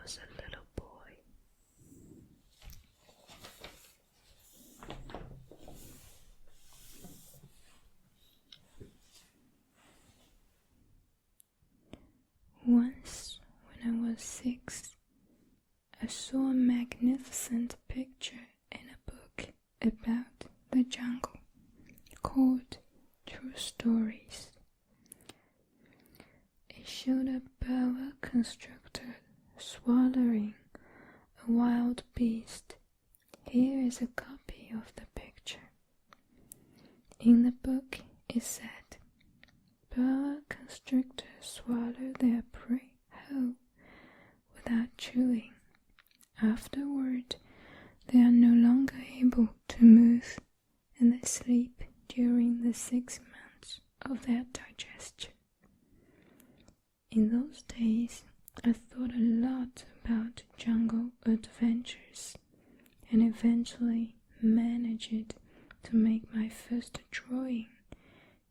was a little boy. Once, when I was 6, I saw a magnificent picture in a book about the jungle called True Stories. It showed a boa constrictor swallowing a wild beast. Here is a copy of the picture. In the book it said, boa constrictors swallow their prey whole without chewing. Afterward, they are no longer able to move, and they sleep during the 6 months of their digestion. In those days, I thought a lot about jungle adventures, and eventually managed to make my first drawing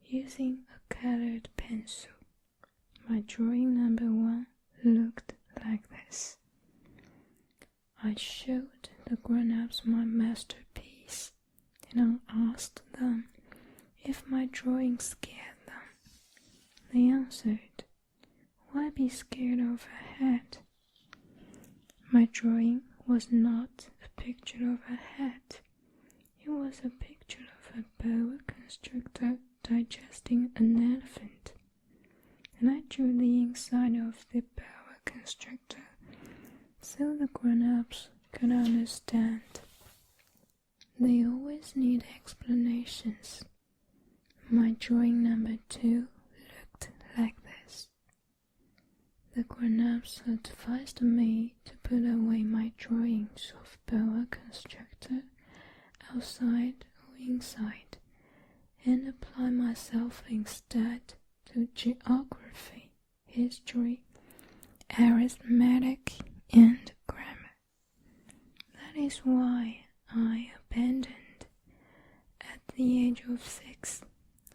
using a colored pencil. My drawing number 1 looked like this. I showed the grown-ups my masterpiece, and I asked them if my drawing scared them. They answered, "Why be scared of a hat?" My drawing was not a picture of a hat. It was a picture of a boa constrictor digesting an elephant, and I drew the inside of the boa constrictor so the grown-ups could understand. They always need explanations. My drawing number 2 looked like this. The grown-ups advised me to put away my drawings of boa constrictor outside or inside, and apply myself instead to geography, history, arithmetic, and grammar. That is why I abandoned, at the age of 6,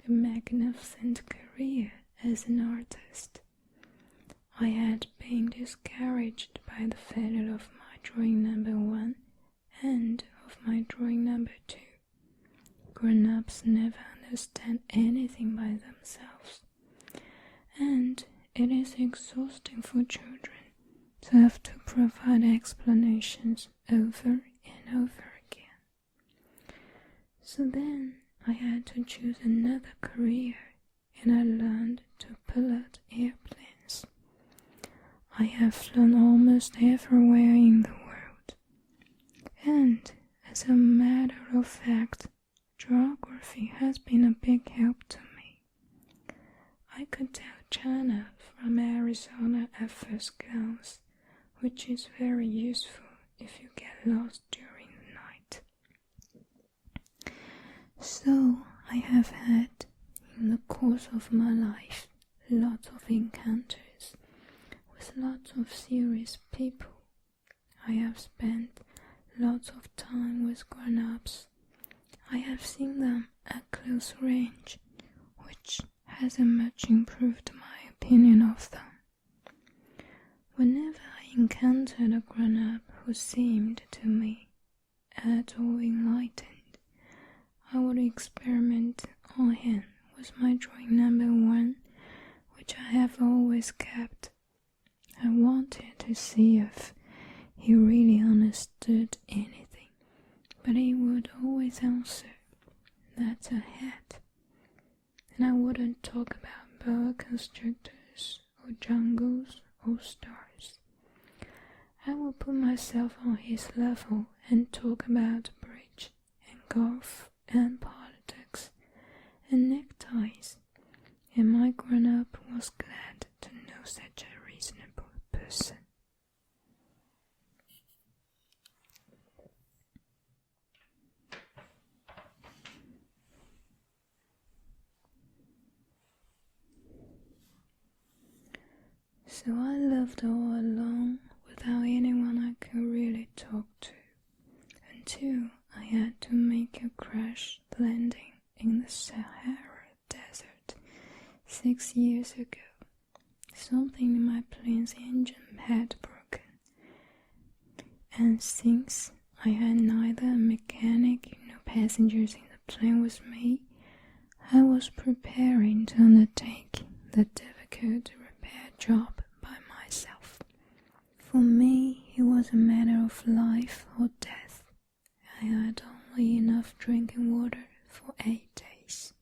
a magnificent career as an artist. I had been discouraged by the failure of my drawing number 1 and of my drawing number 2. Grown-ups never understand anything by themselves, and it is exhausting for children to have to provide explanations over and over again. So then I had to choose another career, and I learned to pilot airplanes. I have flown almost everywhere in the world, and as a matter of fact, geography has been a big help to me. I could tell China from Arizona at first glance, which is very useful if you get lost during the night. So I have had, in the course of my life, lots of encounters with lots of serious people. I have spent lots of time with grown-ups. I have seen them at close range, which hasn't much improved my opinion of them. Whenever I encountered a grown-up who seemed to me at all enlightened, I would experiment on him with my drawing number 1, which I have always kept. I wanted to see if he really understood anything, but he would always answer, "That's a hat." And I wouldn't talk about boa constrictors or jungles or stars. I would put myself on his level and talk about bridge and golf and politics and neckties, and my grown-up was glad to know such a reasonable person. So I lived all alone without anyone I could really talk to, until I had to make a crash landing in the Sahara Desert 6 years ago. Something in my plane's engine had broken, And since I had neither a mechanic nor passengers in the plane with me, I was preparing to undertake the difficult repair job by myself. For me, it was a matter of life or death. I had only enough drinking water for 8 days.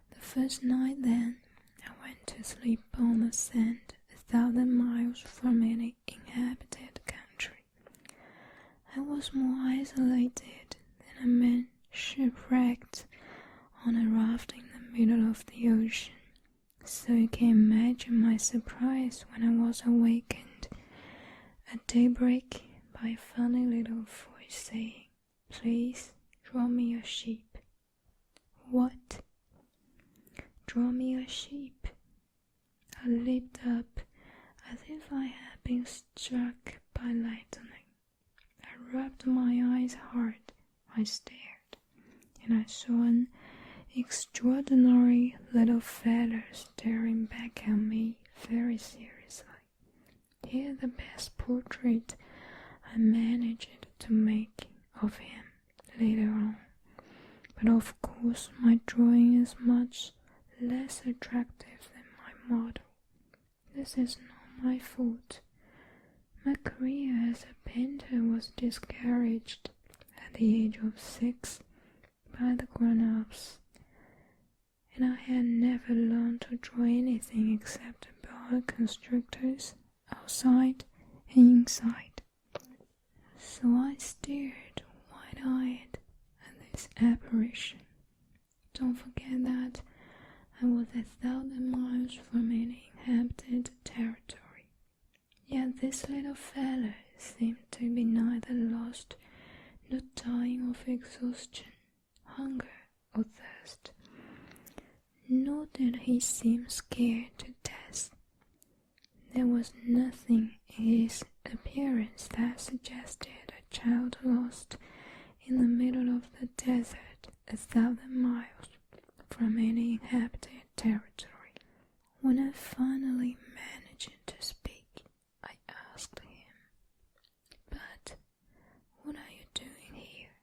The first night then, I went to sleep on the sand 1,000 miles from any inhabited country. I was more isolated than a man shipwrecked on a raft in the middle of the ocean, so you can imagine my surprise when I was awakened at daybreak by a funny little voice saying, "Please draw me a sheep." What? Draw me a sheep? I leaped up as if I had been struck by lightning. I rubbed my eyes hard. I stared, and I saw an extraordinary little fellow staring back at me very seriously. He is the best portrait I managed to make of him later on, but of course my drawing is much less attractive than my model. This is not my fault. My career as a painter was discouraged at the age of 6 by the grown-ups, and I had never learned to draw anything except boa constrictors outside and inside. So I stared wide-eyed at this apparition. Don't forget that I was 1,000 miles from any inhabited territory. Yet this little fellow seemed to be neither lost nor dying of exhaustion, hunger, or thirst. Nor did he seem scared to death. There was nothing in his appearance that suggested a child lost in the middle of the desert 1,000 miles from any inhabited territory. When I finally managed to speak, I asked him, "But what are you doing here?"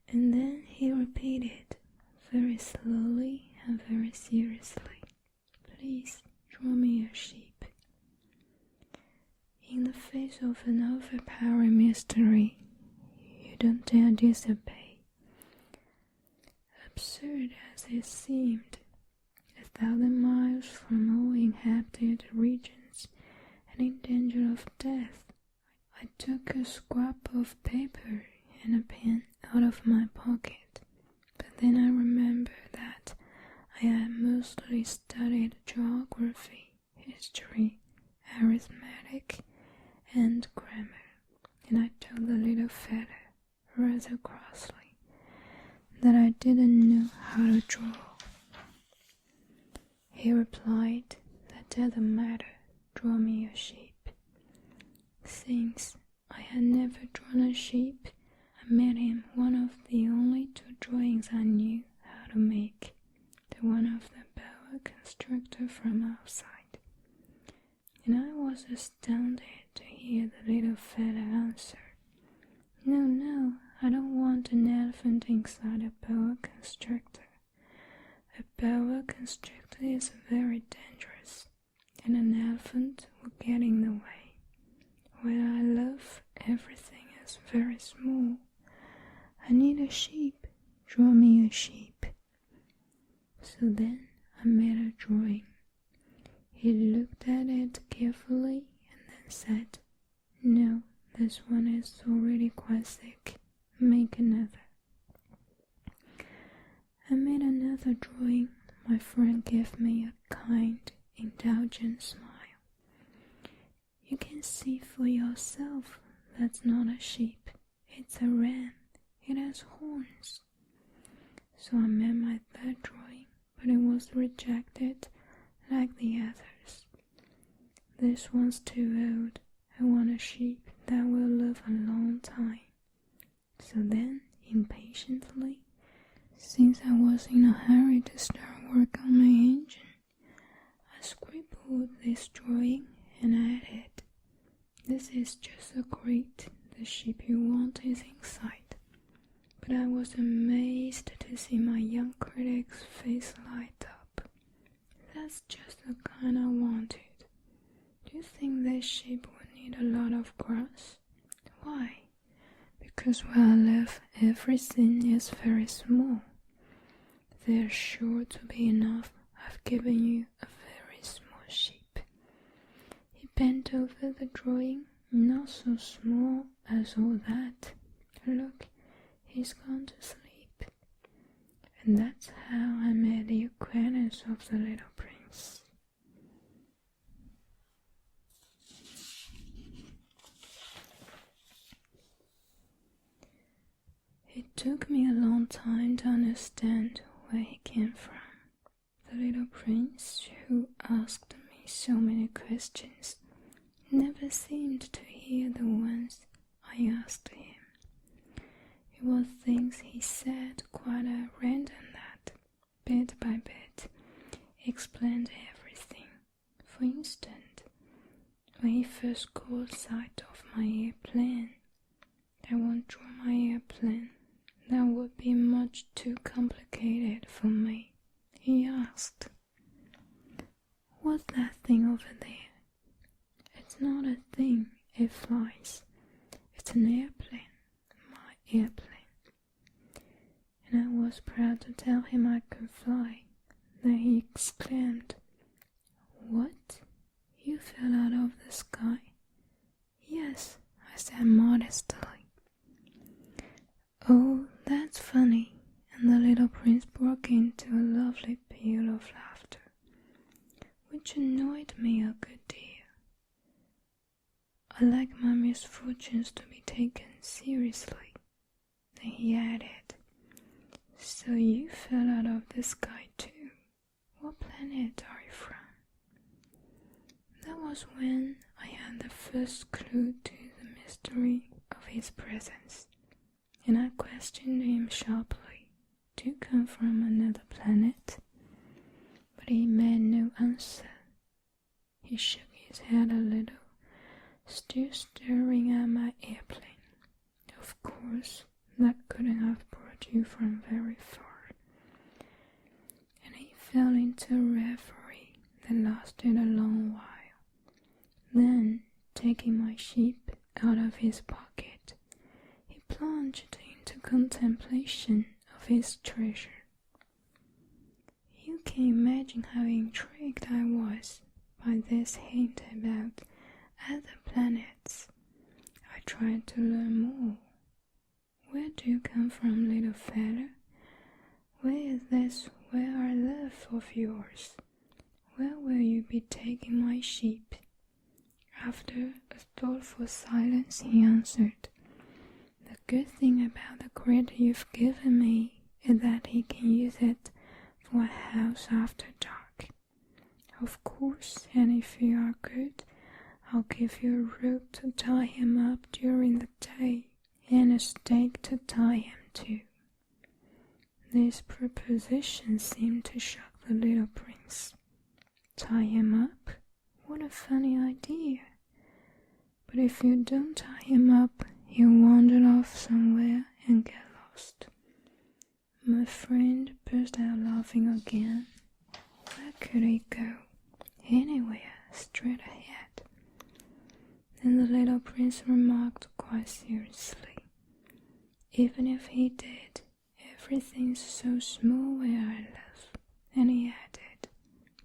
And then he repeated, very slowly and very seriously, "Please draw me a sheep." In the face of an overpowering mystery, you don't dare disobey. Absurd as it seemed, 1,000 miles from all inhabited regions and in danger of death, I took a scrap of paper and a pen out of my pocket, but then I remembered that I had mostly studied geography, history, arithmetic, and grammar, and I told the little fellow, rather crossly, that I didn't know how to draw. He replied, "That doesn't matter, draw me a sheep." Since I had never drawn a sheep, I made him one of the only 2 drawings I knew how to make, the one of the boa constrictor from outside. And I was astounded to hear the little fellow answer, No, I don't want an elephant inside a boa constrictor. A boa constrictor is very dangerous, and an elephant will get in the way. Where I live, everything is very small. I need a sheep. Draw me a sheep." So then I made a drawing. He looked at it carefully and then said, "No, this one is already quite thick. Make another." I made another drawing. My friend gave me a kind, indulgent smile. "You can see for yourself that's not a sheep. It's a ram. It has horns." So I made my third drawing, but it was rejected like the others. "This one's too old. I want a sheep that will live a long time." So then, impatiently, since I was in a hurry to start work on my engine, I scribbled this drawing and added, "This is just a crate. The ship you want is inside." But I was amazed to see my young critic's face light up. "That's just the kind I wanted. Do you think this ship would need a lot of grass?" "Why?" "Because where I live, everything is very small. There's sure to be enough. I've given you a very small ship." He bent over the drawing. "Not so small as all that. Look, he's gone to sleep." And that's how I made the acquaintance of the little prince. It took me a long time to understand where he came from. The little prince, who asked me so many questions, never seemed to hear the ones I asked him. It was things he said quite at random that, bit by bit, explained everything. For instance, when he first caught sight of my airplane, "I won't draw my airplane. That would be much too complicated for me," he asked. "What's that thing over there?" "It's not a thing, it flies. It's an airplane, my airplane." And I was proud to tell him I could fly. Then he exclaimed, "What? You fell out of the sky?" "Yes," I said modestly. "Oh, that's funny," and the little prince broke into a lovely peal of laughter, which annoyed me a good deal. "I like my misfortunes to be taken seriously." Then he added, "So you fell out of the sky too? What planet are you from?" That was when I had the first clue to the mystery of his presence, and I questioned him sharply. "Do you come from another planet?" But he made no answer. He shook his head a little, still staring at my airplane. "Of course, that couldn't have brought you from very far." And he fell into a reverie that lasted a long while. Then, taking my sheep out of his pocket, he plunged into contemplation of his treasure. You can imagine how intrigued I was by this hint about other planets. I tried to learn more. "Where do you come from, little fella? Where is this where I live of yours? Where will you be taking my sheep?" After a thoughtful silence, he answered, "The good thing about the crate you've given me is that he can use it for a house after dark. Of course, and if you are good, I'll give you a rope to tie him up during the day and a stake to tie him to." This proposition seemed to shock the little prince. "Tie him up? What a funny idea. But if you don't tie him up, he'll wander off somewhere and get lost." My friend burst out laughing again. Where could he go? Anywhere, straight ahead. Then the little prince remarked quite seriously, "Even if he did, everything's so small where I live." And he added,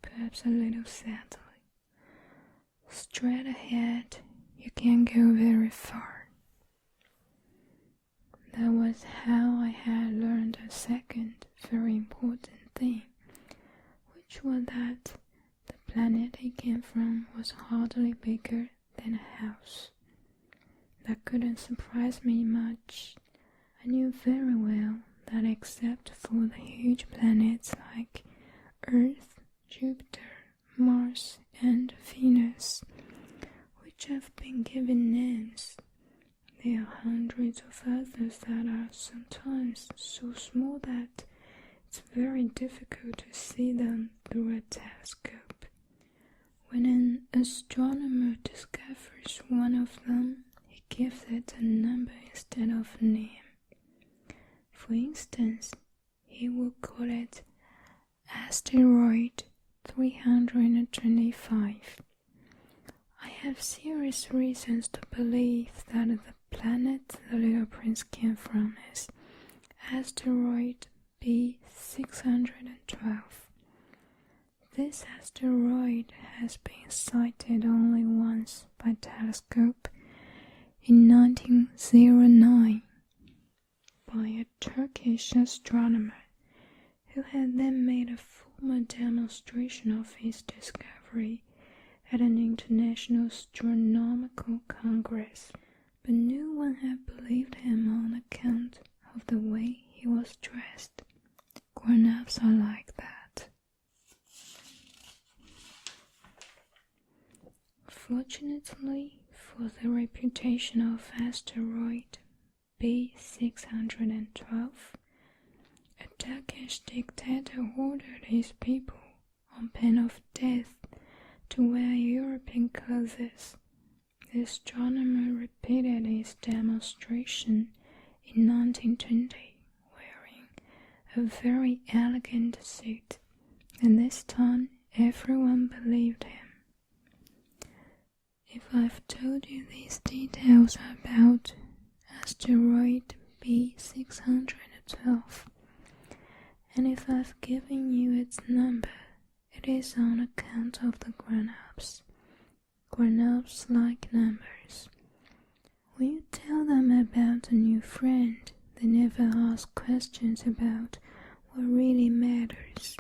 perhaps a little sadly, "Straight ahead, you can't go very far." That was how I had learned a second very important thing, which was that the planet he came from was hardly bigger than a house. That couldn't surprise me much. I knew very well that except for the huge planets like Earth, Jupiter, Mars, and Venus, which have been given names, there are hundreds of others that are sometimes so small that it's very difficult to see them through a telescope. When an astronomer discovers one of them, he gives it a number instead of a name. For instance, he will call it asteroid 325. I have serious reasons to believe that the planet the little prince came from is asteroid B612. This asteroid has been sighted only once by telescope in 1909 by a Turkish astronomer who had then made a formal demonstration of his discovery at an international astronomical congress, but no one had believed him on account of the way he was dressed. Grown-ups are like that. Fortunately for the reputation of asteroid B612, a Turkish dictator ordered his people, on pain of death, to wear European clothes. The astronomer repeated his demonstration in 1920, wearing a very elegant suit, and this time everyone believed him. If I've told you these details about asteroid B612, and if I've given you its number, it is on account of the grown-ups. Grown-ups like numbers. When you tell them about a new friend, they never ask questions about what really matters.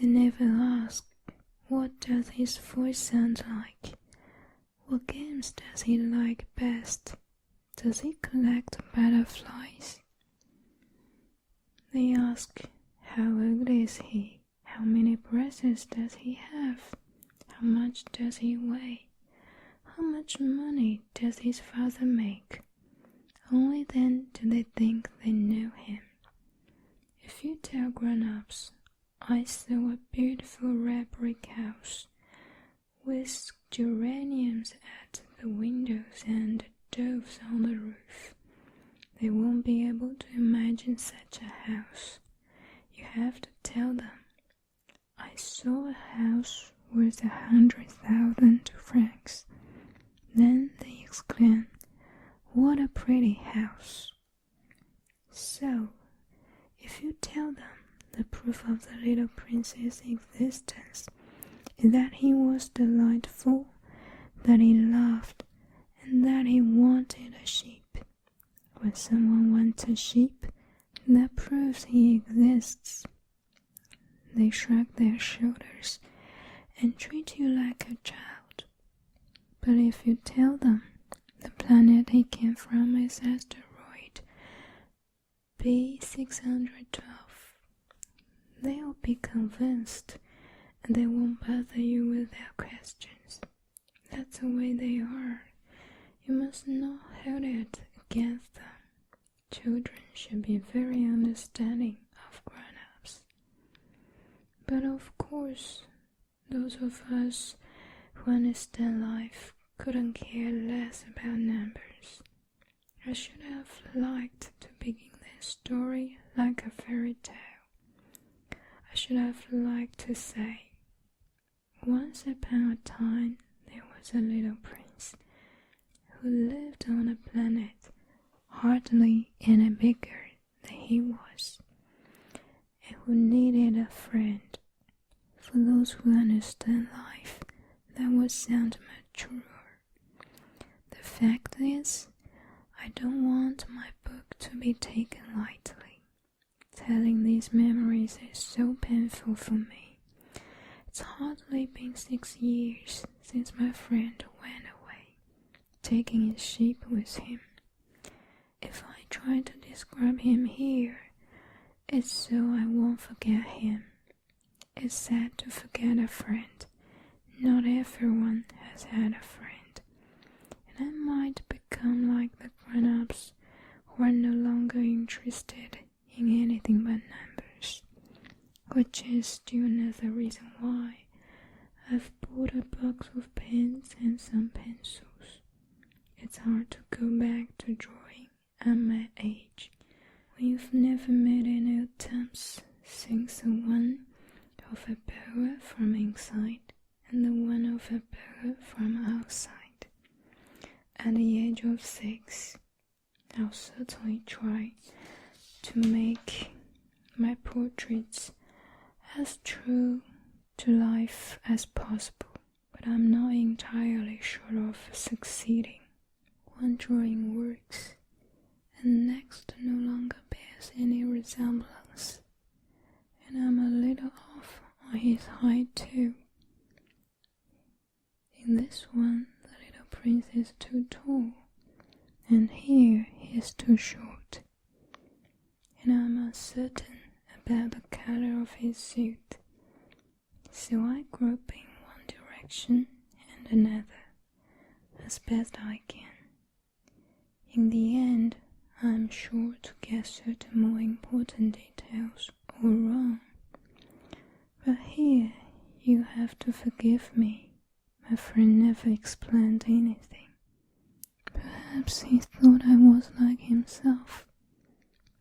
They never ask, what does his voice sound like? What games does he like best? Does he collect butterflies? They ask, how old is he? How many braces does he have? How much does he weigh? How much money does his father make? Only then do they think they know him. If you tell grown-ups, I saw a beautiful red brick house with geraniums at the windows and doves on the roof, they won't be able to imagine such a house. You have to tell them, I saw a house worth 100,000 francs. Then they exclaim, what a pretty house. So, if you tell them the proof of the little prince's existence is that he was delightful, that he laughed, and that he wanted a sheep. When someone wants a sheep, that proves he exists. They shrug their shoulders and treat you like a child. But if you tell them the planet he came from is asteroid B612, they'll be convinced and they won't bother you with their questions. That's the way they are. You must not hold it against them. Children should be very understanding of grown-ups. But of course, those of us who understand life couldn't care less about numbers. I should have liked to begin this story like a fairy tale. I should have liked to say, once upon a time there was a little prince who lived on a planet hardly any bigger than he was, and who needed a friend. For those who understand life, that would sound mature. The fact is, I don't want my book to be taken lightly. Telling these memories is so painful for me. It's hardly been 6 years since my friend went away, taking his sheep with him. If I try to describe him here, it's so I won't forget him. It's sad to forget a friend. Not everyone has had a friend. And I might become like the grown-ups who are no longer interested in anything but numbers, which is still another reason why I've bought a box of pens and some pencils. It's hard to go back to drawing at my age when you've never made any attempts since the one of a power from inside and the one of a power from outside. At the age of 6, I'll certainly try to make my portraits as true to life as possible, but I'm not entirely sure of succeeding. One drawing works, and next no longer bears any resemblance, and I'm a little off on his height too. In this one, the little prince is too tall, and here he is too short, and I'm uncertain about the color of his suit, so I grope in one direction and another as best I can. In the end, I'm sure to get certain more important details all wrong, but here you have to forgive me. My friend never explained anything. Perhaps he thought I was like himself,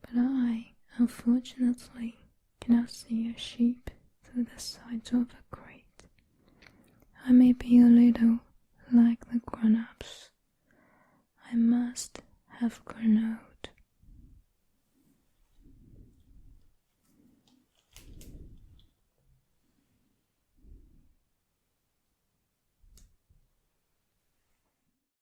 but I, unfortunately, cannot see a sheep through the sides of a crate. I may be a little like the grown-ups. I must have grown old.